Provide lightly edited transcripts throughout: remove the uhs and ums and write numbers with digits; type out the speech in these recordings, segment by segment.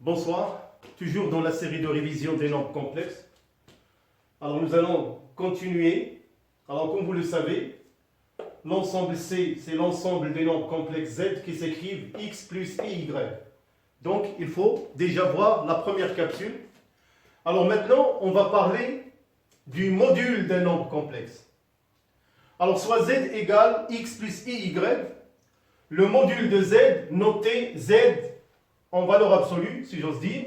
Bonsoir, toujours dans la série de révision des nombres complexes. Alors nous allons continuer. Alors comme vous le savez, l'ensemble C, c'est l'ensemble des nombres complexes Z qui s'écrivent X plus IY. Donc il faut déjà voir la première capsule. Alors maintenant, on va parler du module d'un nombre complexe. Alors soit Z égale X plus IY, le module de Z, noté Z en valeur absolue, si j'ose dire.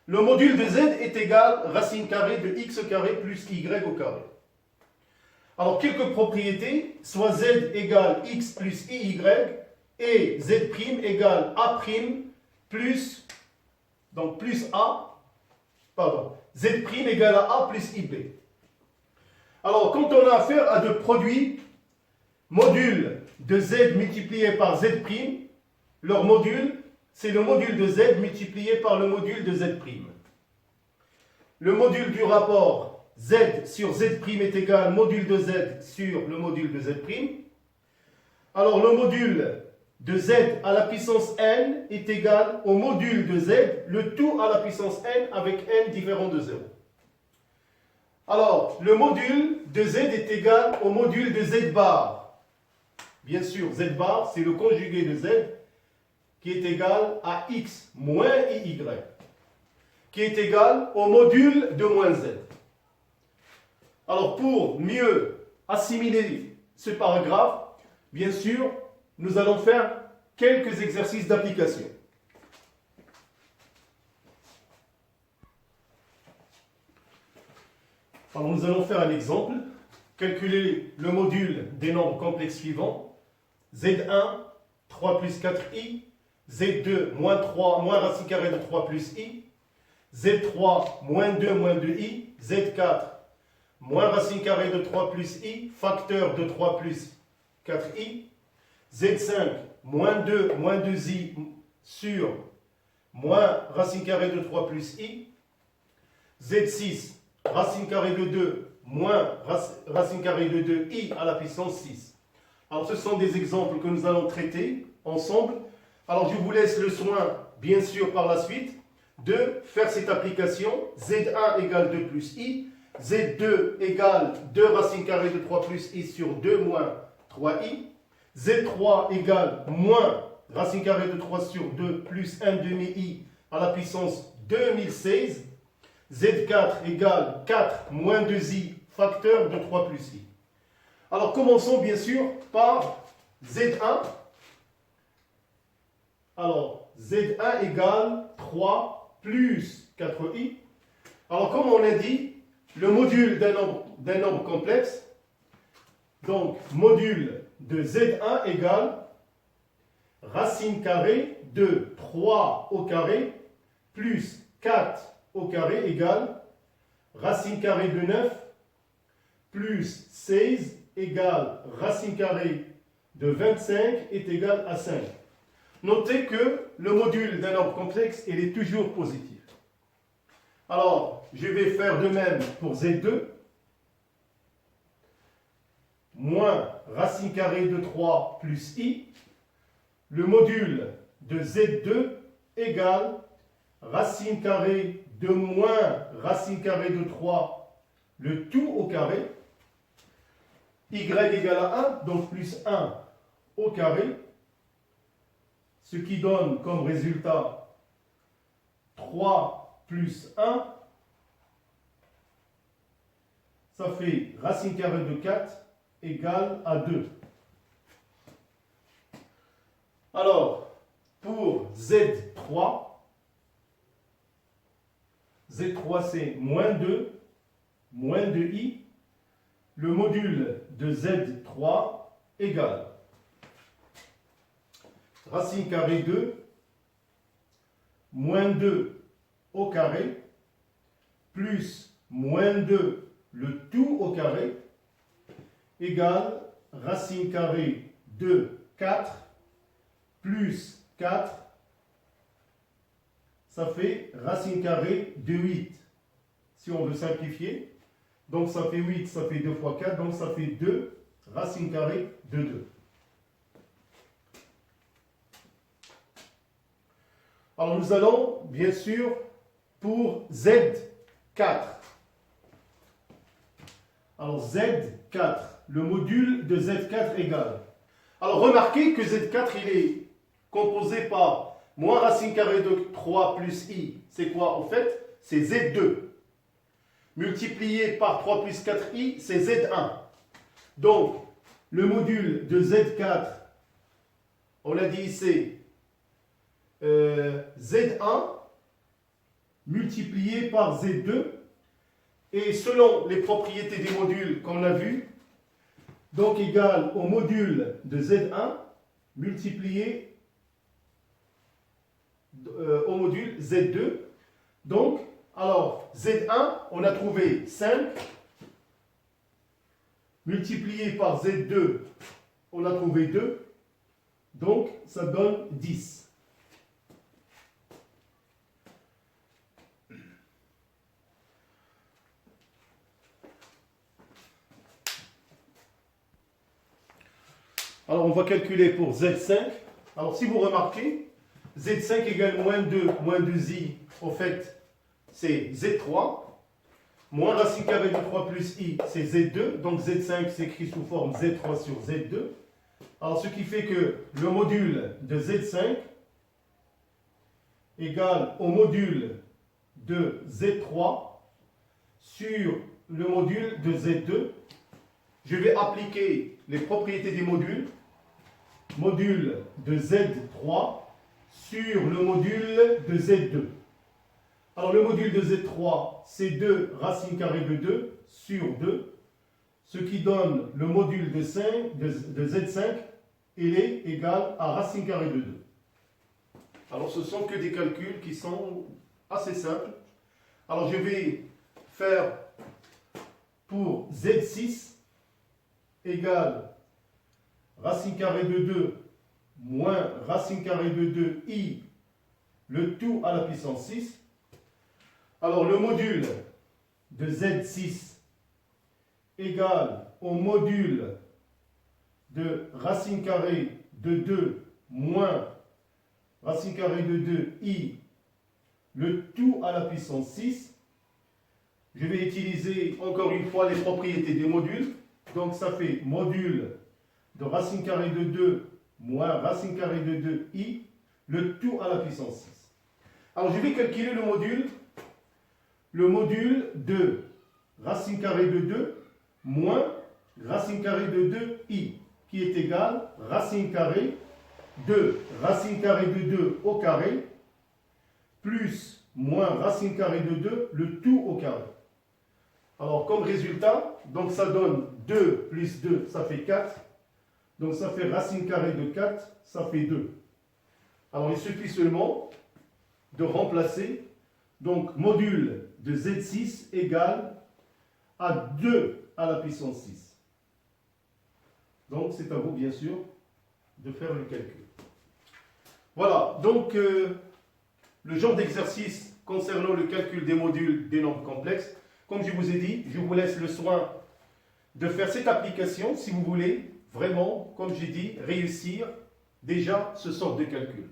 Le module de Z est égal racine carrée de x carré plus y au carré. Alors, quelques propriétés, soit Z égale x plus iy et Z' égale a' plus, donc plus a, pardon, Z' égale à a plus ib. Alors, quand on a affaire à deux produits, module de Z multiplié par Z', leur module, c'est le module de Z multiplié par le module de Z'. Le module du rapport Z sur Z' est égal module de Z sur le module de Z'. Alors le module de Z à la puissance n est égal au module de Z, le tout à la puissance n avec n différent de 0. Alors le module de Z est égal au module de Z bar. Bien sûr, Z bar, c'est le conjugué de Z qui est égal à x moins iy, qui est égal au module de moins z. Alors pour mieux assimiler ce paragraphe, bien sûr, nous allons faire quelques exercices d'application. Alors nous allons faire un exemple. Calculer le module des nombres complexes suivants. Z1, 3 plus 4i. Z2, moins 3, moins racine carrée de 3 plus i. Z3, moins 2, moins 2i. Z4, moins racine carrée de 3 plus i, facteur de 3 plus 4i. Z5, moins 2, moins 2i sur moins racine carrée de 3 plus i. Z6, racine carrée de 2, moins racine carrée de 2i à la puissance 6. Alors ce sont des exemples que nous allons traiter ensemble. Alors je vous laisse le soin, bien sûr, par la suite, de faire cette application. Z1 égale 2 plus i. Z2 égale 2 racine carrée de 3 plus i sur 2 moins 3i. Z3 égale moins racine carrée de 3 sur 2 plus 1 demi-i à la puissance 2016. Z4 égale 4 moins 2i facteur de 3 plus i. Alors commençons bien sûr par Z1. Alors, Z1 égale 3 plus 4i. Alors, comme on a dit, le module d'un nombre complexe, donc module de Z1 égale racine carrée de 3 au carré plus 4 au carré égale racine carrée de 9 plus 16 égale racine carrée de 25 est égal à 5. Notez que le module d'un nombre complexe, il est toujours positif. Alors, je vais faire de même pour Z2. Moins racine carrée de 3 plus i. Le module de Z2 égale racine carrée de moins racine carrée de 3, le tout au carré. Y égale à 1, donc plus 1 au carré. Ce qui donne comme résultat 3 plus 1, ça fait racine carrée de 4 égale à 2. Alors, pour Z3 c'est moins 2i, le module de Z3 égale racine carrée 2, moins 2 au carré, plus moins 2 le tout au carré, égale racine carrée de 4, plus 4, ça fait racine carrée de 8. Si on veut simplifier, donc ça fait 8, ça fait 2 fois 4, donc ça fait 2, racine carrée de 2. Alors nous allons, bien sûr, pour Z4. Alors Z4, le module de Z4 égale. Alors remarquez que Z4, il est composé par moins racine carrée de 3 plus I. C'est quoi en fait? C'est Z2. Multiplié par 3 plus 4I, c'est Z1. Donc, le module de Z4, on l'a dit ici, Z1 multiplié par Z2. Et selon les propriétés des modules qu'on a vu, donc égal au module de Z1 multiplié au module Z2. Donc, alors, Z1, on a trouvé 5, multiplié par Z2, on a trouvé 2, donc ça donne 10. Alors, on va calculer pour Z5. Alors, si vous remarquez, Z5 égale moins 2, moins 2i, au fait, c'est Z3. Moins racine carrée de 3 plus i, c'est Z2. Donc, Z5 s'écrit sous forme Z3 sur Z2. Alors, ce qui fait que le module de Z5 égale au module de Z3 sur le module de Z2. Je vais appliquer les propriétés des modules. Module de Z3 sur le module de Z2. Alors le module de Z3, c'est 2 racine carrée de 2 sur 2, ce qui donne le module de Z5, il est égal à racine carrée de 2. Alors ce sont que des calculs qui sont assez simples. Alors je vais faire pour Z6 égale racine carrée de 2 moins racine carrée de 2i, le tout à la puissance 6. Alors le module de Z6 égale au module de racine carrée de 2 moins racine carrée de 2i, le tout à la puissance 6. Je vais utiliser encore une fois les propriétés des modules. Donc ça fait module de racine carrée de 2 moins racine carrée de 2i, le tout à la puissance 6. Alors je vais calculer le module de racine carrée de 2 moins racine carrée de 2i, qui est égal racine carrée de racine carrée de 2 au carré, plus moins racine carrée de 2, le tout au carré. Alors comme résultat, donc ça donne 2 plus 2, ça fait 4. Donc ça fait racine carrée de 4, ça fait 2. Alors il suffit seulement de remplacer. Donc module de Z6 égale à 2 à la puissance 6. Donc c'est à vous bien sûr de faire le calcul. Voilà, donc le genre d'exercice concernant le calcul des modules des nombres complexes. Comme je vous ai dit, je vous laisse le soin de faire cette application si vous voulez vraiment, comme j'ai dit, réussir déjà ce sort de calcul.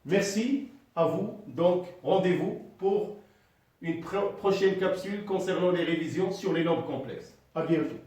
Merci à vous. Donc, rendez-vous pour une prochaine capsule concernant les révisions sur les nombres complexes. À bientôt.